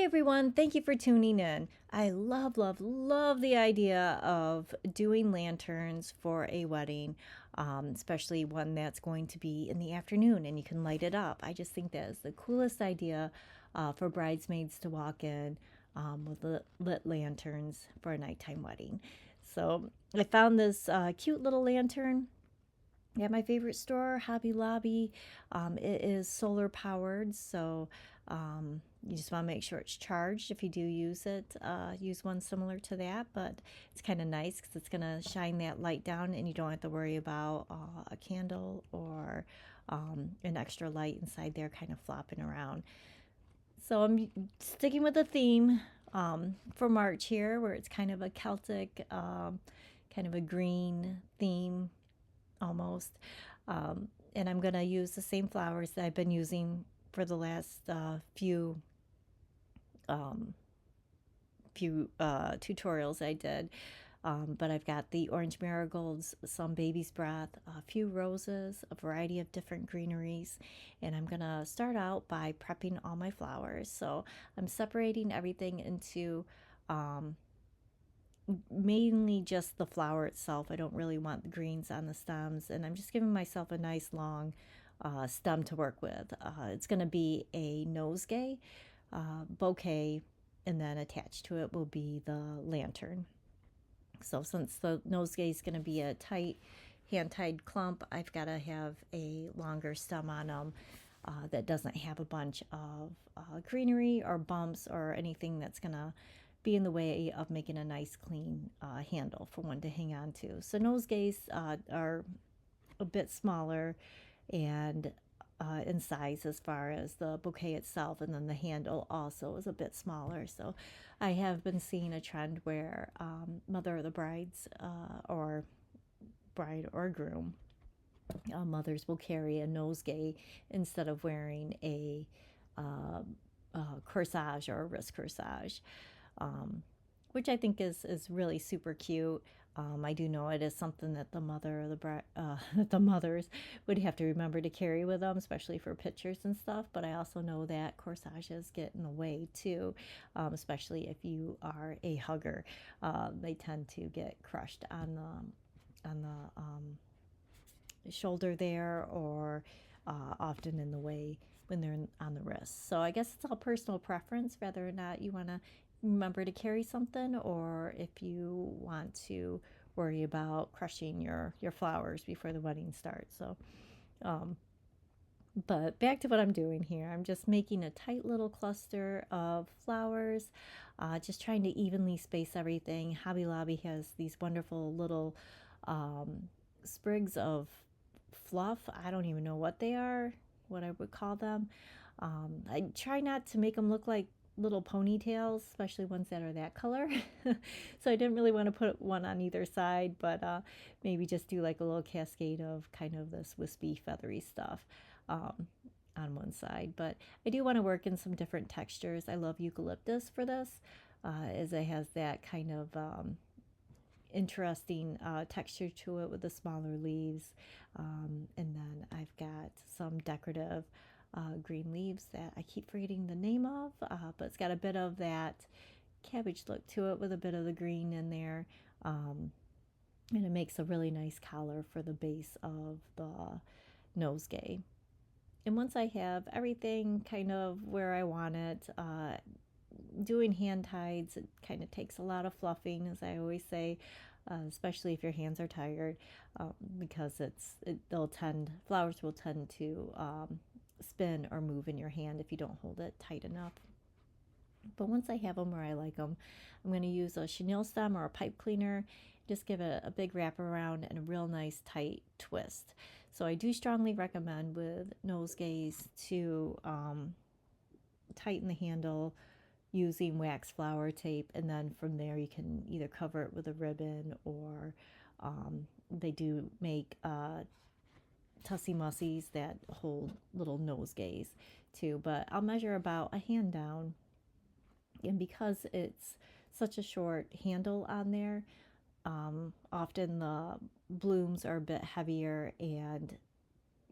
Hey everyone, thank you for tuning in. I love, love, love the idea of doing lanterns for a wedding, especially one that's going to be in the afternoon and you can light it up. I just think that is the coolest idea for bridesmaids to walk in with lit lanterns for a nighttime wedding. So I found this cute little lantern at my favorite store, Hobby Lobby. It is solar powered, so you just want to make sure it's charged if you do use it. Use one similar to that, but it's kind of nice because it's going to shine that light down and you don't have to worry about a candle or an extra light inside there kind of flopping around. So I'm sticking with the theme for March here, where it's kind of a Celtic, kind of a green theme almost. And I'm going to use the same flowers that I've been using for the last um, few tutorials I did. But I've got the orange marigolds, some baby's breath, a few roses, a variety of different greeneries. And I'm going to start out by prepping all my flowers. So I'm separating everything into um, mainly just the flower itself. I don't really want the greens on the stems, and I'm just giving myself a nice long stem to work with. It's going to be a nosegay bouquet, and then attached to it will be the lantern. So since the nosegay is going to be a tight, hand-tied clump, I've got to have a longer stem on them that doesn't have a bunch of greenery or bumps or anything that's going to be in the way of making a nice clean handle for one to hang on to. So nosegays are a bit smaller and in size as far as the bouquet itself, and then the handle also is a bit smaller. So I have been seeing a trend where mother of the brides or bride or groom mothers will carry a nosegay instead of wearing uh, corsage or a wrist corsage, um, which I think is really super cute. I do know it is something that the mother or the that the mothers would have to remember to carry with them, especially for pictures and stuff. But I also know that corsages get in the way too, especially if you are a hugger. They tend to get crushed on the shoulder there, or often in the way when they're on the wrist. So I guess it's all personal preference whether or not you want to remember to carry something, or if you want to worry about crushing your flowers before the wedding starts. So um, but back to what I'm doing here. I'm just making a tight little cluster of flowers, just trying to evenly space everything. Hobby Lobby has these wonderful little um, sprigs of fluff. I don't even know what they are, what I would call them. I try not to make them look like little ponytails, especially ones that are that color. So I didn't really want to put one on either side, but maybe just do like a little cascade of kind of this wispy, feathery stuff um, on one side. But I do want to work in some different textures. I love eucalyptus for this, as it has that kind of interesting texture to it with the smaller leaves. And then I've got some decorative green leaves that I keep forgetting the name of, but it's got a bit of that cabbage look to it with a bit of the green in there. And it makes a really nice collar for the base of the nosegay. And once I have everything kind of where I want it, doing hand tides, it kind of takes a lot of fluffing, as I always say, especially if your hands are tired, because flowers will tend to spin or move in your hand if you don't hold it tight enough. But once I have them where I like them, I'm going to use a chenille stem or a pipe cleaner, just give it a big wrap around and a real nice tight twist. So I do strongly recommend with nosegays to tighten the handle using wax flower tape, and then from there you can either cover it with a ribbon, or they do make tussy mussies that hold little nosegays too. But I'll measure about a hand down, and because it's such a short handle on there, often the blooms are a bit heavier, and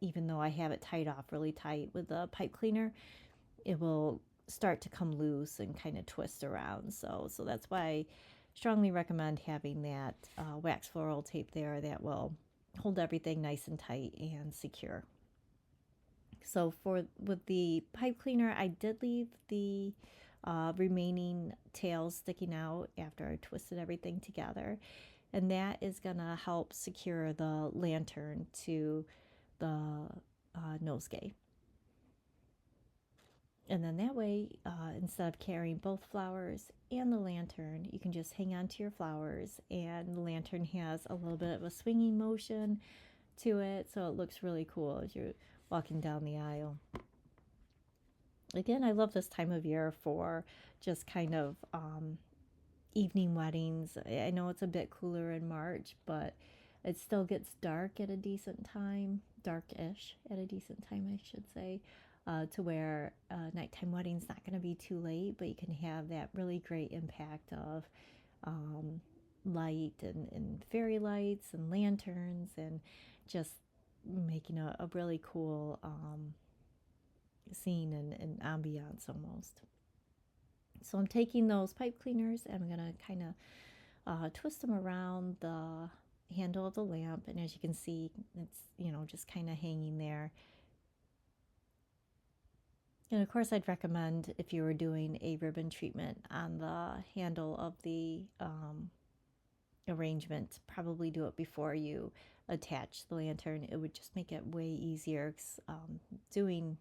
even though I have it tied off really tight with the pipe cleaner, it will start to come loose and kind of twist around. So that's why I strongly recommend having that wax floral tape there that will hold everything nice and tight and secure. So with the pipe cleaner, I did leave the remaining tails sticking out after I twisted everything together, and that is gonna help secure the lantern to the nosegay. And then that way, instead of carrying both flowers and the lantern, you can just hang on to your flowers, and the lantern has a little bit of a swinging motion to it, so it looks really cool as you're walking down the aisle. Again, I love this time of year for just kind of evening weddings. I know it's a bit cooler in March, but it still gets dark at a decent time, dark-ish at a decent time, I should say, to where nighttime wedding's not going to be too late, but you can have that really great impact of light and fairy lights and lanterns and just making a really cool scene and ambiance almost. So I'm taking those pipe cleaners and I'm going to kind of twist them around the handle of the lamp, and as you can see, it's, you know, just kind of hanging there. And of course, I'd recommend, if you were doing a ribbon treatment on the handle of the arrangement, probably do it before you attach the lantern. It would just make it way easier. Doing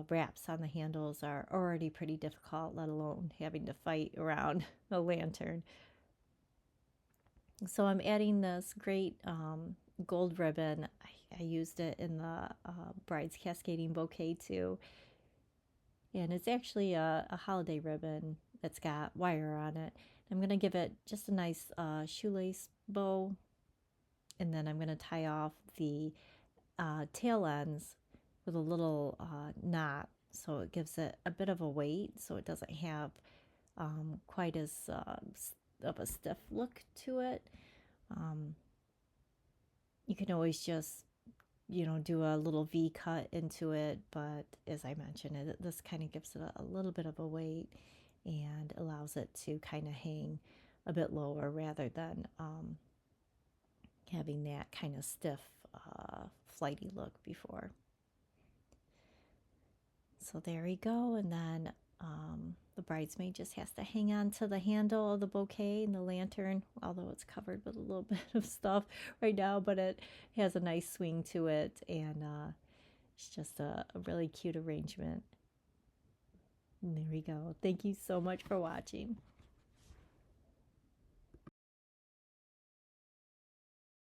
wraps on the handles are already pretty difficult, let alone having to fight around a lantern. So I'm adding this great gold ribbon. I used it in the Bride's Cascading Bouquet too. And it's actually a holiday ribbon that's got wire on it. I'm going to give it just a nice shoelace bow, and then I'm going to tie off the tail ends with a little knot, so it gives it a bit of a weight, so it doesn't have quite as of a stiff look to it. You can always just, you know, do a little V cut into it, but as I mentioned, this kind of gives it a little bit of a weight and allows it to kind of hang a bit lower rather than having that kind of stiff, flighty look before. So there we go, and then the bridesmaid just has to hang on to the handle of the bouquet and the lantern, although it's covered with a little bit of stuff right now, but it has a nice swing to it, and it's just a really cute arrangement. And there we go. Thank you so much for watching.